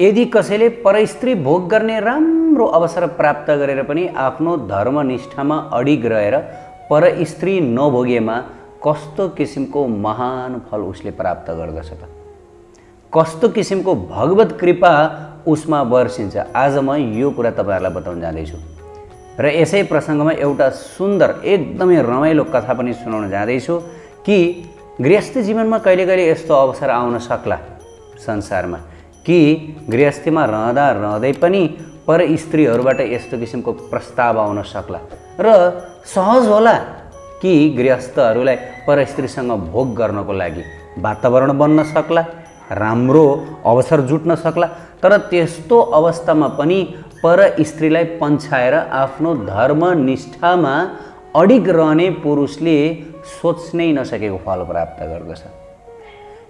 यदि कसैले परस्त्री भोग गर्ने राम्रो अवसर प्राप्त गरेर पनि आफ्नो धर्मनिष्ठामा अडिग रहेर परस्त्री नभोगेमा कस्तो किसिमको महान फल उसले प्राप्त गर्दछ त? कस्तो किसिमको भगवत कृपा उसमा वर्षिन्छ? आज म यो कुरा तपाईहरुलाई बताउन जाँदैछु र यसै प्रसङ्गमा एउटा सुन्दर एकदमै रमाइलो कथा पनि सुनाउन जाँदैछु कि गृहस्थ जीवनमा कहिले कहिले यस्तो अवसर आउन सक्ला संसारमा कि गृहस्थीमा रहँदा रहँदै पनि पर स्त्रीहरूबाट यस्तो किसिमको प्रस्ताव आउन सक्ला र सहज होला कि गृहस्थहरूलाई पर स्त्रीसँग भोग गर्नको लागि वातावरण बन्न सक्ला, राम्रो अवसर जुट्न सक्ला। तर त्यस्तो अवस्थामा पनि पर स्त्रीलाई पन्छाएर आफ्नो धर्मनिष्ठामा अडिग रहने पुरुषले सोच्नै नसकेको फल प्राप्त गर्दछ।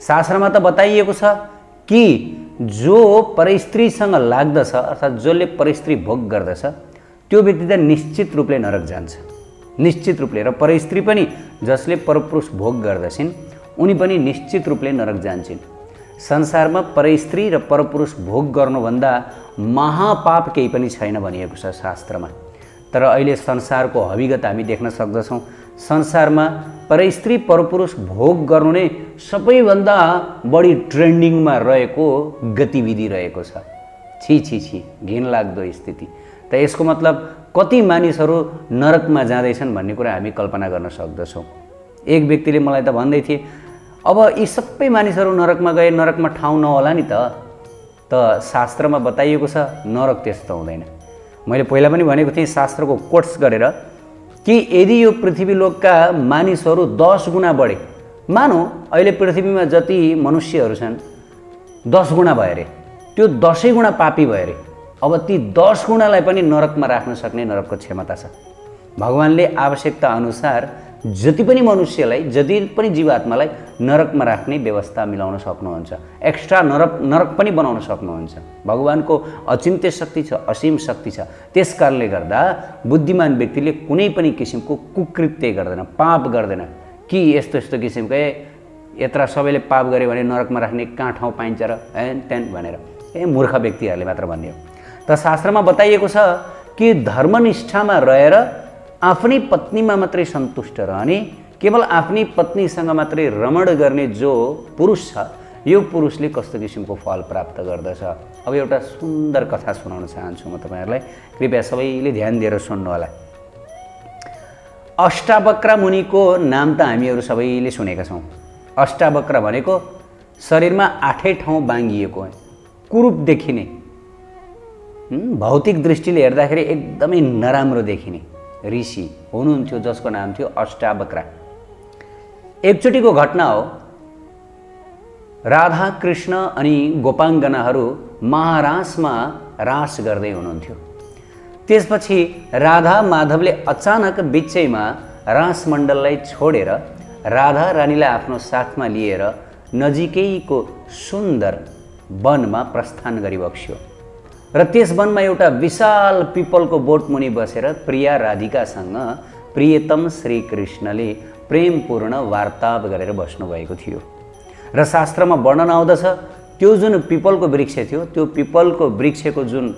शास्त्रमा त बताइएको छ कि जो परस्त्रीसँग लाग्दछ अर्थात् जसले परस्त्री भोग गर्दछ त्यो व्यक्ति त निश्चित रूपले नरक जान्छ, निश्चित रूपले। र परस्त्री पनि जसले परपुरुष भोग गर्दछिन् उनी पनि निश्चित रूपले नरक जान्छन्। संसारमा परस्त्री र परपुरुष भोग गर्नुभन्दा महापाप केही पनि छैन भनिएको छ शास्त्रमा। तर अहिले संसारको हविगत हामी देख्न सक्दछौँ। संसारमा परस्त्री परपुरुष भोग गर्नु नै सबैभन्दा बढी ट्रेन्डिङमा रहेको गतिविधि रहेको छ। छी छी छी, घिनलाग्दो स्थिति। त यसको मतलब कति मानिसहरू नरकमा जाँदैछन् भन्ने कुरा हामी कल्पना गर्न सक्दछौँ। एक व्यक्तिले मलाई त भन्दै थिए, अब यी सबै मानिसहरू नरकमा गए नरकमा ठाउँ नहोला नि त शास्त्रमा बताइएको छ नरक त्यस्तो हुँदैन। मैले पहिला पनि भनेको थिएँ शास्त्रको कोट्स गरेर कि यदि यो पृथ्वी लोकका मानिसहरू 10 गुणा बढे, मानौ अहिले पृथ्वीमा जति मनुष्यहरू छन् 10 गुणा भए अरे, त्यो 10 गुणा पापी भए अरे, अब ती 10 गुणालाई पनि नरकमा राख्न सक्ने नरकको क्षमता छ। भगवानले आवश्यकता अनुसार जति पनि मनुष्यलाई, जति पनि जीवात्मालाई नरकमा राख्ने व्यवस्था मिलाउन सक्नुहुन्छ, एक्स्ट्रा नरक पनि बनाउन सक्नुहुन्छ। भगवानको अचिन्त्य शक्ति छ, असीम शक्ति छ। त्यस कारणले गर्दा बुद्धिमान व्यक्तिले कुनै पनि किसिमको कुकृत्य गर्दैन, पाप गर्दैन कि यस्तो यस्तो किसिमको यत्र सबैले पाप गरे भने नरकमा राख्ने कहाँ ठाउँ पाइन्छ र एन टेन भनेर मूर्ख व्यक्तिहरूले मात्र भन्ने हो। त शास्त्रमा बताइएको छ कि धर्मनिष्ठामा रहेर आफ्नै पत्नीमा मात्रै सन्तुष्ट रहने, केवल आफ्नै पत्नीसँग मात्रै रमण गर्ने जो पुरुष छ यो पुरुषले कस्तो किसिमको फल प्राप्त गर्दछ। अब एउटा सुन्दर कथा सुनाउन चाहन्छु म तपाईहरुलाई, कृपया सबैले ध्यान दिएर सुन्नु होला। अष्टावक्र मुनिको नाम त हामीहरू सबैले सुनेका छौँ। अष्टावक्र भनेको शरीरमा 8 ठाउँ बाङ्गिएको कुरूप देखिने, भौतिक दृष्टिले हेर्दाखेरि एकदमै नराम्रो देखिने ऋषि हुनुहुन्थ्यो जसको नाम थियो अष्टावक्र। एकचोटिको घटना हो, राधा कृष्ण अनि गोपाङ्गनाहरू महारासमा रास गर्दै हुनुहुन्थ्यो। त्यसपछि राधा माधवले अचानक बिचैमा रासमण्डललाई छोडेर राधा रानीलाई आफ्नो साथमा लिएर नजिकैको सुन्दर वनमा प्रस्थान गरिबक्स्यो र त्यस वनमा एउटा विशाल पिपलको बोट मुनि बसेर प्रिया राधिकासँग प्रियतम श्रीकृष्णले प्रेमपूर्ण वार्तालाप गरेर बस्नुभएको थियो। र शास्त्रमा वर्णन आउँदछ त्यो जुन पिपलको वृक्ष थियो, त्यो पिपलको वृक्षको जुन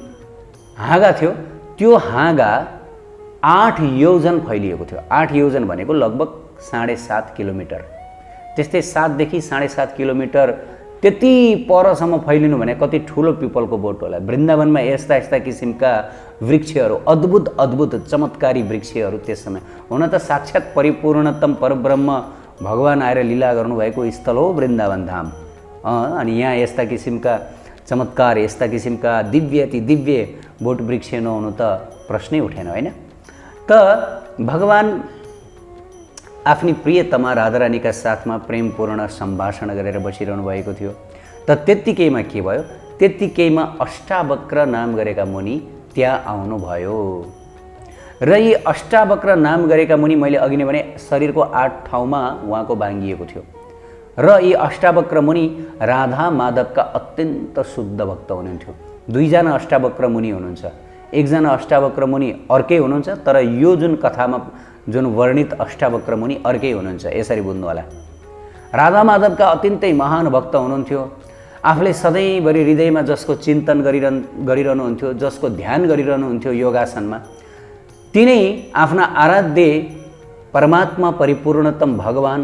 हाँगा थियो त्यो हाँगा 8 योजन फैलिएको थियो। 8 योजन भनेको लगभग 7.5 किलोमिटर। त्यस्तै 7 देखि 7.5 किलोमिटर त्यति परसम्म फैलिनु भने कति ठुलो पिपलको बोट होला। वृन्दावनमा यस्ता यस्ता किसिमका वृक्षहरू, अद्भुत अद्भुत चमत्कारी वृक्षहरू त्यस समय हुन त साक्षात् परिपूर्णतम परब्रह्म भगवान आएर लीला गर्नुभएको स्थल हो वृन्दावन धाम। अनि यहाँ यस्ता किसिमका चमत्कार, यस्ता किसिमका दिव्य अति दिव्य बोट वृक्ष नहुनु त प्रश्नै उठेन, होइन? त भगवान आफ्नी प्रियतमा राधारानीका साथमा प्रेमपूर्ण सम्भाषण गरेर बसिरहनु भएको थियो। त त्यत्तिकैमा के भयो, त्यत्तिकैमा अष्टावक्र नाम गरेका मुनि त्यहाँ आउनुभयो। र यी अष्टावक्र नाम गरेका मुनि मैले अघि नै भने शरीरको 8 ठाउँमा उहाँको बाङ्गिएको थियो। र यी अष्टावक्र मुनि राधा माधवका अत्यन्त शुद्ध भक्त हुनुहुन्थ्यो। 2 जना अष्टावक्र मुनि हुनुहुन्छ, 1 जना अष्टावक्र मुनि अर्कै हुनुहुन्छ, तर यो जुन कथामा जुन वर्णित अष्टावक्र मुनि अर्कै हुनुहुन्छ, यसरी बुझ्नु होला। राधा माधवका अत्यन्तै महान भक्त हुनुहुन्थ्यो। आफूले सधैँभरि हृदयमा जसको चिन्तन गरिरहनुहुन्थ्यो, जसको ध्यान गरिरहनुहुन्थ्यो योगासनमा, तिनै आफ्ना आराध्य परमात्मा परिपूर्णतम भगवान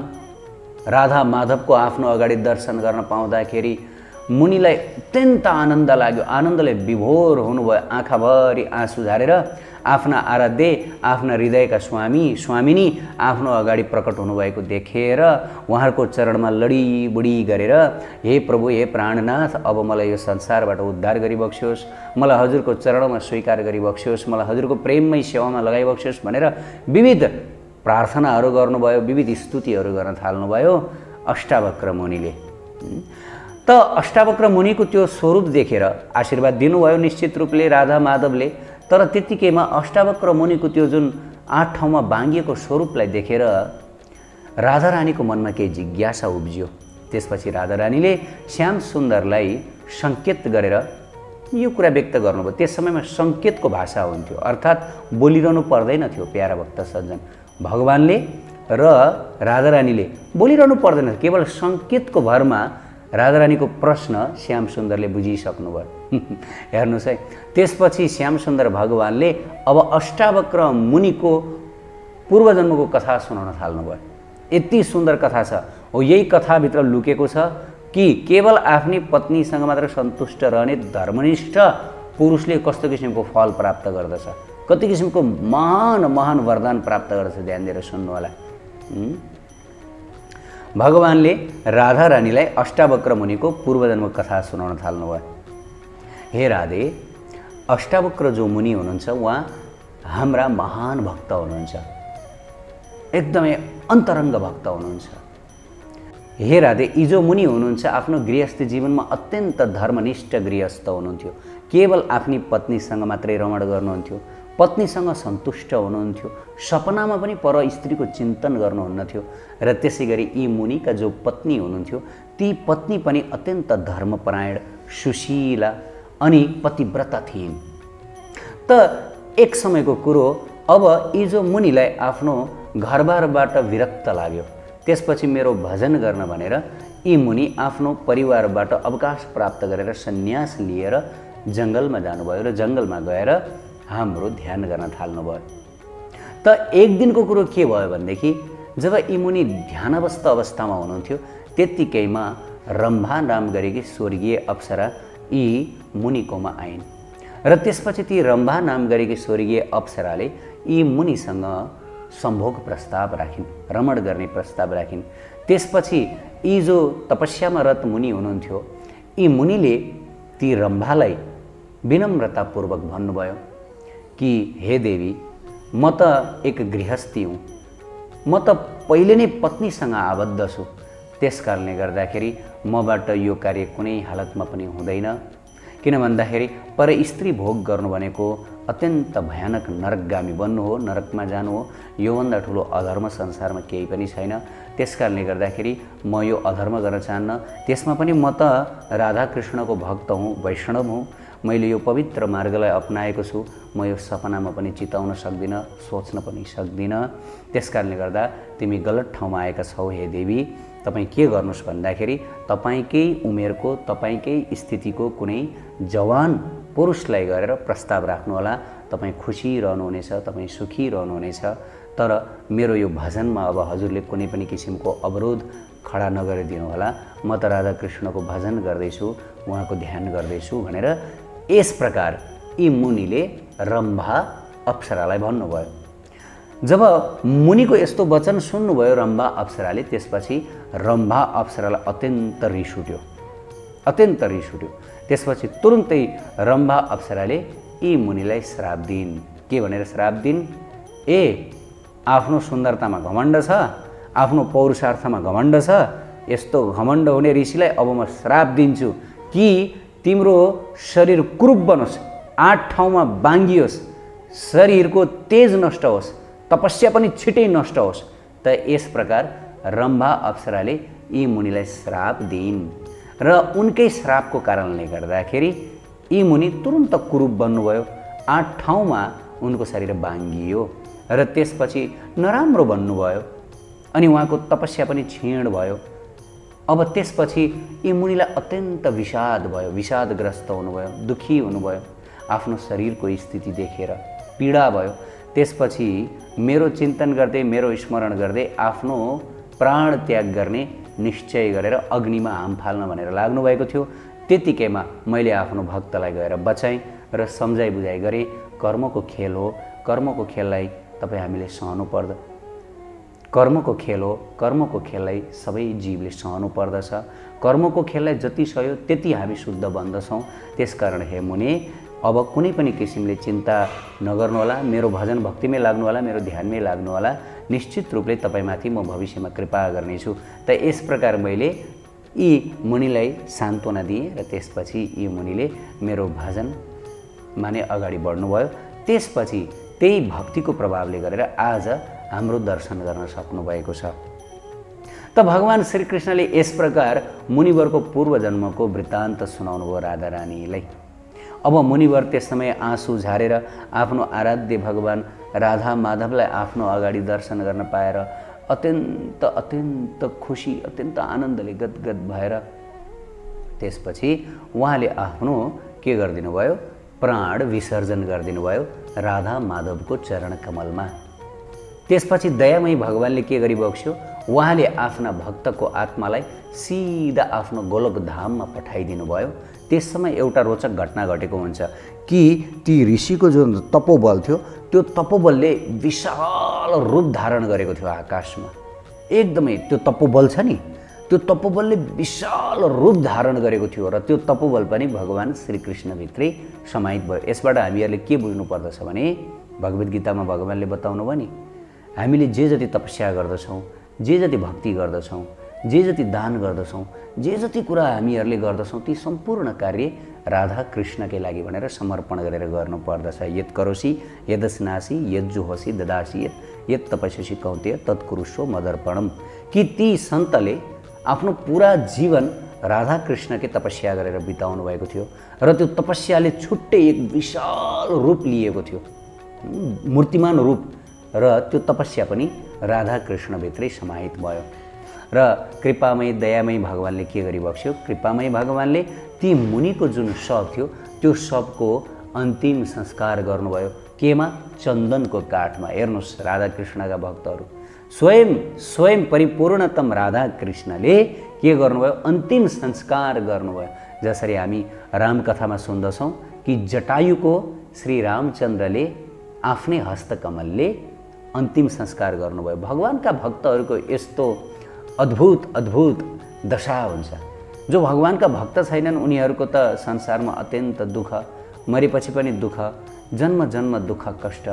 राधा माधवको आफ्नो अगाडि दर्शन गर्न पाउँदाखेरि मुनिलाई अत्यन्त आनन्द लाग्यो। आनन्दले विभोर हुनुभयो। आँखाभरि आँसु झारेर आफ्ना आराध्य, आफ्ना हृदयका स्वामिनी आफ्नो अगाडि प्रकट हुनुभएको देखेर उहाँहरूको चरणमा लडीबुडी गरेर, हे प्रभु, हे प्राणनाथ, अब मलाई यो संसारबाट उद्धार गरिबक्स्योस्, मलाई हजुरको चरणमा स्वीकार गरिबक्स्योस्, मलाई हजुरको प्रेममय सेवामा लगाइबक्स्योस् भनेर विविध प्रार्थनाहरू गर्नुभयो, विविध स्तुतिहरू गर्न थाल्नुभयो अष्टावक्र मुनिले। त अष्टावक्र मुनिको त्यो स्वरूप देखेर आशीर्वाद दिनुभयो निश्चित रूपले राधा माधवले। तर त्यतिकैमा अष्टावक्र मुनिको त्यो जुन 8 ठाउँमा बाँगिएको स्वरूपलाई देखेर राधारानीको मनमा केही जिज्ञासा उब्जियो। त्यसपछि राधारानीले श्याम सुन्दरलाई सङ्केत गरेर यो कुरा व्यक्त गर्नुभयो। त्यस समयमा सङ्केतको भाषा हुन्थ्यो, अर्थात् बोलिरहनु पर्दैन थियो। प्यारा भक्त सज्जन, भगवानले र राधारानीले बोलिरहनु पर्दैन, केवल सङ्केतको भरमा राधारानीको प्रश्न श्याम सुन्दरले बुझिसक्नुभयो। हेर्नुहोस् है, त्यसपछि श्याम सुन्दर भगवानले अब अष्टावक्र मुनिको पूर्वजन्मको कथा सुनाउन थाल्नुभयो। यति सुन्दर कथा छ। हो, यही कथाभित्र लुकेको छ कि केवल आफ्नी पत्नीसँग मात्र सन्तुष्ट रहने धर्मनिष्ठ पुरुषले कस्तो किसिमको फल प्राप्त गर्दछ, कति किसिमको महान महान वरदान प्राप्त गर्दछ। ध्यान दिएर सुन्नु होला। भगवानले राधारानीलाई अष्टावक्र मुनिको पूर्वजन्मको कथा सुनाउन थाल्नुभयो। हे राधे, अष्टावक्र जो मुनि हुनुहुन्छ उहाँ हाम्रा महान भक्त हुनुहुन्छ, एकदमै अन्तरङ्ग भक्त हुनुहुन्छ। हे राधे, यी जो मुनि हुनुहुन्छ आफ्नो गृहस्थ जीवनमा अत्यन्त धर्मनिष्ठ गृहस्थ हुनुहुन्थ्यो। केवल आफ्नी पत्नीसँग मात्रै रमण गर्नुहुन्थ्यो, पत्नीसँग सन्तुष्ट हुनुहुन्थ्यो, सपनामा पनि पर स्त्रीको चिन्तन गर्नुहुन्नथ्यो। र त्यसै गरी यी मुनिका जो पत्नी हुनुहुन्थ्यो ती पत्नी पनि अत्यन्त धर्मपरायण, सुशीला अनि पतिव्रता थिइन्। त एक समयको कुरो, अब यी जो मुनिलाई आफ्नो घरबारबाट विरक्त लाग्यो। त्यसपछि मेरो भजन गर्न भनेर यी मुनि आफ्नो परिवारबाट अवकाश प्राप्त गरेर सन्यास लिएर जङ्गलमा जानुभयो र जङ्गलमा गएर हाम्रो ध्यान गर्न थाल्नुभयो। त एक दिनको कुरो के भयो भनेदेखि जब यी मुनि ध्यानवस्थ अवस्थामा हुनुहुन्थ्यो त्यत्तिकैमा रम्भा नाम गरेकी स्वर्गीय अप्सरा यी मुनिकोमा आइन्। र त्यसपछि ती रम्भा नाम गरेकी स्वर्गीय अप्सराले यी मुनिसँग सम्भोग प्रस्ताव राखिन्, रमण गर्ने प्रस्ताव राखिन्। त्यसपछि यी जो तपस्यामा रत मुनि हुनुहुन्थ्यो यी मुनिले ती रम्भालाई विनम्रतापूर्वक भन्नुभयो कि हे देवी, म त एक गृहस्थी हुँ, म त पहिले नै पत्नीसँग आबद्ध छु। त्यसकारणले गर्दाखेरि मबाट यो कार्य कुनै हालतमा पनि हुँदैन। किन भन्दाखेरि पर स्त्री भोग गर्नु भनेको अत्यन्त भयानक नरकगामी बन्नु हो, नरकमा जानु हो। योभन्दा ठुलो अधर्म संसारमा केही पनि छैन। त्यसकारणले गर्दाखेरि म यो अधर्म गर्न चाहन्न। त्यसमा पनि म त राधाकृष्णको भक्त हुँ, वैष्णव हुँ। मैले यो पवित्र मार्गलाई अपनाएको छु। म यो सपनामा पनि चिताउन सक्दिनँ, सोच्न पनि सक्दिनँ। त्यसकारणले गर्दा तिमी गलत ठाउँमा आएका छौ हे देवी। तपाईँ के गर्नुहोस् भन्दाखेरि तपाईँकै उमेरको, तपाईँकै स्थितिको कुनै जवान पुरुषलाई गएर प्रस्ताव राख्नुहोला। तपाईँ खुसी रहनुहुनेछ, तपाईँ सुखी रहनुहुनेछ। तर मेरो यो भजनमा अब हजुरले कुनै पनि किसिमको अवरोध खडा नगरिदिनु होला। म त राधाकृष्णको भजन गर्दैछु, उहाँको ध्यान गर्दैछु भनेर यस प्रकार यी मुनिले रम्भा अप्सरालाई भन्नुभयो। जब मुनिको यस्तो वचन सुन्नुभयो रम्भा अप्सराले, त्यसपछि रम्भा अप्सरालाई अत्यन्त रिस उठ्यो, अत्यन्त रिस उठ्यो। त्यसपछि तुरुन्तै रम्भा अप्सराले यी मुनिलाई श्राप दिइन्। के भनेर श्राप दिइन्? ए, आफ्नो सुन्दरतामा घमण्ड छ, आफ्नो पौरुषार्थमा घमण्ड छ, यस्तो घमण्ड हुने ऋषिलाई अब म श्राप दिन्छु कि तिम्रो शरीर कुरूप बनोस्, 8 ठाउँमा बाँगियोस्, शरीरको तेज नष्ट होस्, तपस्या पनि छिटै नष्ट होस्। त यस प्रकार रम्भा अप्सराले यी मुनिलाई श्राप दिइन् र उनकै श्रापको कारणले गर्दाखेरि यी मुनि तुरुन्त कुरूप बन्नुभयो। 8 ठाउँमा उनको शरीर बाँगियो र त्यसपछि नराम्रो बन्नुभयो अनि उहाँको तपस्या पनि क्षीण भयो। अब त्यसपछि यी मुनिलाई अत्यन्त विषाद भयो, विषादग्रस्त हुनुभयो, दुखी हुनुभयो आफ्नो शरीरको स्थिति देखेर, पीडा भयो। त्यसपछि मेरो चिन्तन गर्दै, मेरो स्मरण गर्दै आफ्नो प्राण त्याग गर्ने निश्चय गरेर अग्निमा हाम फाल्न भनेर लाग्नुभएको थियो। त्यतिकैमा मैले आफ्नो भक्तलाई गएर बचाएँ र सम्झाइ बुझाइ गरेँ, कर्मको खेल हो, कर्मको खेललाई तपाईँ हामीले सहनु पर्दा, कर्मको खेल हो, कर्मको खेललाई सबै जीवले सहनु पर्दछ। कर्मको खेललाई जति सह्यो त्यति हामी शुद्ध बन्दछौँ। त्यसकारण हे मुनि, अब कुनै पनि किसिमले चिन्ता नगर्नुहोला, मेरो भजन भक्तिमै लाग्नुहोला, मेरो ध्यानमै लाग्नुहोला। निश्चित रूपले तपाईँमाथि म भविष्यमा कृपा गर्नेछु। त यस प्रकार मैले यी मुनिलाई सान्त्वना दिएँ र त्यसपछि यी मुनिले मेरो भजन माने अगाडि बढ्नुभयो। त्यसपछि त्यही भक्तिको प्रभावले गरेर आज हाम्रो दर्शन गर्न सक्नुभएको छ। त भगवान् श्रीकृष्णले यस प्रकार मुनिवरको पूर्वजन्मको वृत्तान्त सुनाउनु भयो राधा रानीलाई। अब मुनिवर त्यस समय आँसु झारेर आफ्नो आराध्य भगवान् राधा माधवलाई आफ्नो अगाडि दर्शन गर्न पाएर अत्यन्त अत्यन्त खुसी, अत्यन्त आनन्दले गदगद भएर त्यसपछि उहाँले आफ्नो के गरिदिनु भयो, प्राण विसर्जन गरिदिनु भयो राधा माधवको चरण कमलमा। त्यसपछि दयामयी भगवान्ले के गरिबक्स्यो, उहाँले आफ्ना भक्तको आत्मालाई सिधा आफ्नो गोलोक धाममा पठाइदिनु भयो। त्यस समय एउटा रोचक घटना घटेको हुन्छ कि ती ऋषिको जुन तपोबल थियो, त्यो तपोबलले विशाल रूप धारण गरेको थियो आकाशमा। एकदमै त्यो तपोबल छ नि, त्यो तपोबलले विशाल रूप धारण गरेको थियो र त्यो तपोबल पनि भगवान् श्रीकृष्णभित्रै समाहित भयो। यसबाट हामीहरूले के बुझ्नु पर्दछ भने, भगवद् गीतामा भगवान्ले बताउनु भयो नि, हामीले जे जति तपस्या गर्दछौँ, जे जति भक्ति गर्दछौँ, जे जति दान गर्दछौँ, जे जति कुरा हामीहरूले गर्दछौँ, ती सम्पूर्ण कार्य राधा कृष्णकै लागि भनेर समर्पण गरेर गर्नुपर्दछ। यत् करोसि यदस्नासि यज्जुहोसि ददासि यत् तपस्यसि कौन्तेय तत्कुरुष्व मदर्पणम। कि ती सन्तले आफ्नो पुरा जीवन राधा कृष्णकै तपस्या गरेर बिताउनु भएको थियो र त्यो तपस्याले छुट्टै एक विशाल रूप लिएको थियो, मूर्तिमान रूप, र त्यो तपस्या पनि राधा कृष्णभित्रै समाहित भयो। र कृपामय दयामय भगवान्ले के गरिबक्स्यो, कृपामय भगवान्ले ती मुनिको जुन शव थियो त्यो शवको अन्तिम संस्कार गर्नुभयो। केमा? चन्दनको काठमा। हेर्नुहोस्, राधा कृष्णका भक्तहरू, स्वयं परिपूर्णतम राधा कृष्णले के गर्नुभयो, अन्तिम संस्कार गर्नुभयो। जसरी हामी रामकथामा सुन्दछौँ कि जटायुको श्री रामचन्द्रले आफ्नै हस्तकमलले अन्तिम संस्कार गर्नुभयो। भगवानका भक्तहरूको यस्तो अद्भुत अद्भुत दशा हुन्छ। जो भगवानका भक्त छैनन् उनीहरूको त संसारमा अत्यन्त दुःख, मरेपछि पनि दुःख, जन्म जन्म दुःख कष्ट,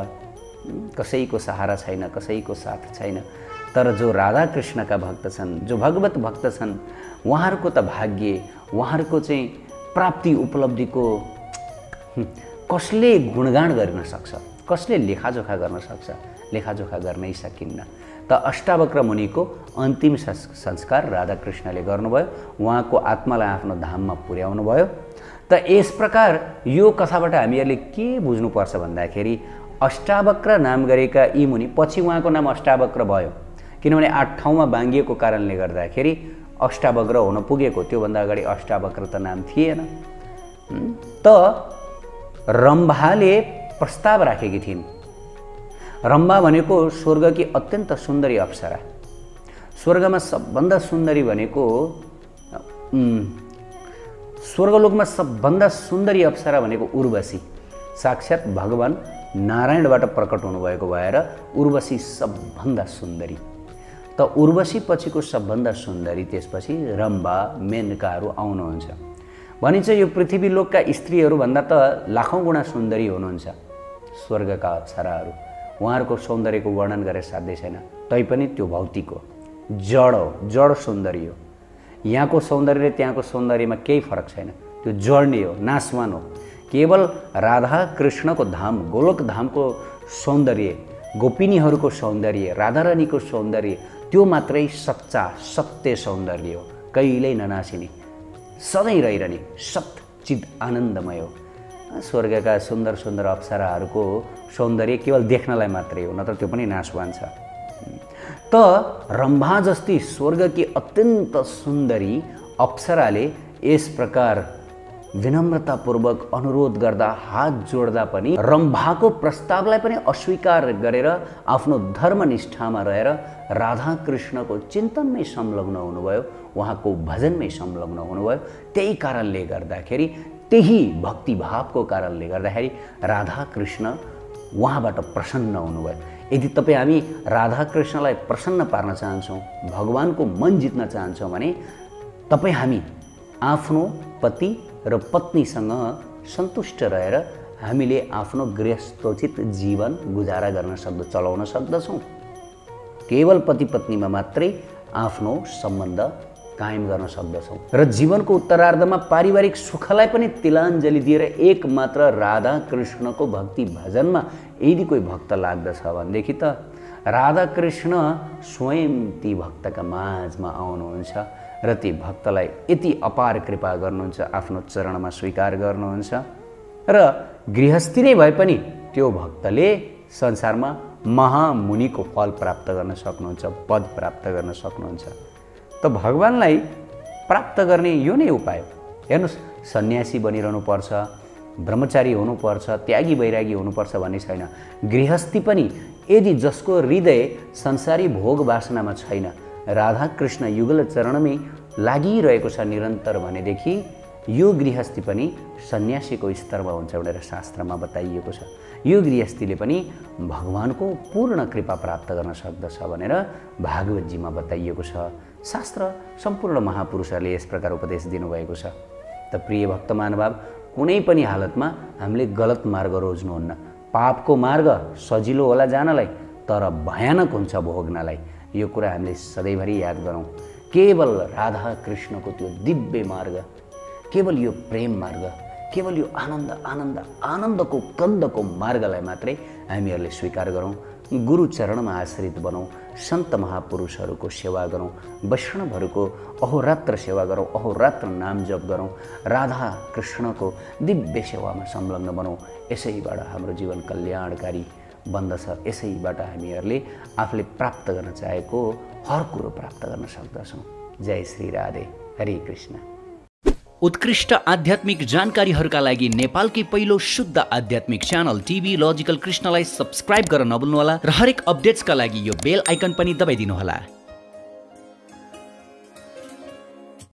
कसैको सहारा छैन, कसैको साथ छैन। तर जो राधा कृष्णका भक्त छन्, जो भगवत भक्त छन्, उहाँहरूको त भाग्य, उहाँहरूको चाहिँ प्राप्ति उपलब्धिको कसले गुणगान गर्न सक्छ, कसले लेखाजोखा गर्न सक्छ? लेखाजोखा गर्नै सकिन्न। त अष्टावक्र मुनिको अन्तिम संस्कार राधा कृष्णले गर्नुभयो, उहाँको आत्मालाई आफ्नो धाममा पुर्याउनु भयो। त यस प्रकार यो कथाबाट हामीहरूले के बुझ्नुपर्छ भन्दाखेरि, अष्टावक्र नाम गरेका यी मुनि, पछि उहाँको नाम अष्टावक्र भयो किनभने 8 ठाउँमा बाँगिएको कारणले गर्दाखेरि अष्टावक्र हुन पुगेको। त्योभन्दा अगाडि अष्टावक्र त नाम थिएन। त रम्भाले प्रस्ताव राखेकी थिइन्। रम्भा भनेको स्वर्गकी अत्यन्त सुन्दरी अप्सरा। स्वर्गमा सबभन्दा सुन्दरी भनेको, स्वर्गलोकमा सबभन्दा सुन्दरी अप्सरा भनेको उर्वशी, साक्षात् भगवान नारायणबाट प्रकट हुनुभएको भएर उर्वशी सबभन्दा सुन्दरी। त उर्वशी पछिको सबभन्दा सुन्दरी, त्यसपछि रम्भा, मेनकाहरू आउनुहुन्छ। भनिन्छ यो पृथ्वी लोकका स्त्रीहरूभन्दा त लाखौँ गुणा सुन्दरी हुनुहुन्छ स्वर्गका अप्सराहरू। उहाँहरूको सौन्दर्यको वर्णन गरेर साध्य छैन। तैपनि त्यो भौतिक हो, जड हो, जड सौन्दर्य हो। यहाँको सौन्दर्य र त्यहाँको सौन्दर्यमा केही फरक छैन, त्यो जड्ने हो, नाशवान हो। केवल राधा कृष्णको धाम, गोलोक धामको सौन्दर्य, गोपिनीहरूको सौन्दर्य, राधारानीको सौन्दर्य, त्यो मात्रै सच्चा सत्य सौन्दर्य हो, कहिल्यै ननासिने, सधैँ रहिरहने, सच्चिद आनन्दमय हो। स्वर्गका सुन्दर सुन्दर अप्सराहरूको सौन्दर्य केवल देख्नलाई मात्रै हो, नत्र त्यो पनि नाशवान छ। त रम्भा जस्ती स्वर्गकी अत्यन्त सुन्दरी अप्सराले यस प्रकार विनम्रतापूर्वक अनुरोध गर्दा हात जोड्दा पनि रम्भाको प्रस्तावलाई पनि अस्वीकार गरेर आफ्नो धर्मनिष्ठामा रहेर राधा कृष्णको चिन्तनमै संलग्न हुनुभयो, उहाँको भजनमै संलग्न हुनुभयो। त्यही कारणले गर्दाखेरि, त्यही भक्तिभावको कारणले गर्दाखेरि राधा कृष्ण उहाँबाट प्रसन्न हुनुभयो। यदि तपाईँ हामी राधा कृष्णलाई प्रसन्न पार्न चाहन्छौँ, भगवानको मन जित्न चाहन्छौँ भने तपाईँ हामी आफ्नो पति र पत्नीसँग सन्तुष्ट रहेर हामीले आफ्नो गृहस्थोचित जीवन गुजारा गर्न चलाउन सक्दछौँ। केवल पति पत्नीमा मात्रै आफ्नो सम्बन्ध कायम गर्न सक्दछौँ र जीवनको उत्तरार्धमा पारिवारिक सुखलाई पनि तिलाञ्जली दिएर एकमात्र राधा कृष्णको भक्ति भजनमा यदि कोही भक्त लाग्दछ भनेदेखि त राधा कृष्ण स्वयं ती भक्तका माझमा आउनुहुन्छ र ती भक्तलाई यति अपार कृपा गर्नुहुन्छ, आफ्नो चरणमा स्वीकार गर्नुहुन्छ र गृहस्थी नै भए पनि त्यो भक्तले संसारमा महामुनिको फल प्राप्त गर्न सक्नुहुन्छ, पद प्राप्त गर्न सक्नुहुन्छ। त भगवानलाई प्राप्त गर्ने यो नै उपाय। हेर्नुहोस्, सन्यासी बनिरहनुपर्छ, ब्रह्मचारी हुनुपर्छ, त्यागी वैरागी हुनुपर्छ भन्ने छैन। गृहस्थी पनि यदि जसको हृदय संसारी भोग वासनामा छैन, राधा कृष्ण युगल चरणमै लागिरहेको छ निरन्तर भनेदेखि यो गृहस्थी पनि सन्यासीको स्तरमा हुन्छ भनेर शास्त्रमा बताइएको छ। यो गृहस्थीले पनि भगवानको पूर्ण कृपा प्राप्त गर्न सक्दछ भनेर भागवतजीमा बताइएको छ। शास्त्र सम्पूर्ण महापुरुषहरूले यस प्रकार उपदेश दिनुभएको छ। त प्रिय भक्त महानुभाव, कुनै पनि हालतमा हामीले गलत मार्ग रोज्नुहुन्न। पापको मार्ग सजिलो होला जानलाई, तर भयानक हुन्छ भोग्नलाई। यो कुरा हामीले सधैँभरि याद गरौँ। केवल राधा कृष्णको त्यो दिव्य मार्ग, केवल यो प्रेम मार्ग, केवल यो आनन्दको कन्दको मार्गलाई मात्रै हामीहरूले स्वीकार गरौँ। गुरु चरणमा आश्रित बनौँ, सन्त महापुरुषहरूको सेवा गरौँ, वैष्णवहरूको अहोरात्र सेवा गरौँ, अहोरात्र नाम जप गरौँ, राधा कृष्णको दिव्य सेवामा संलग्न बनौँ। यसैबाट हाम्रो जीवन कल्याणकारी बन्दछ। यसैबाट हामीहरूले आफूले प्राप्त गर्न चाहेको हर कुरो प्राप्त गर्न सक्दछौँ। जय श्री राधे, हरे कृष्ण। उत्कृष्ट आध्यात्मिक जानकारीहरूका लागि नेपालकै पहिलो शुद्ध आध्यात्मिक च्यानल टिभी लजिकल कृष्णलाई सब्स्क्राइब गर्न नभुल्नुहोला र हरेक अपडेट्सका लागि यो बेल आइकन पनि दबाइदिनुहोला।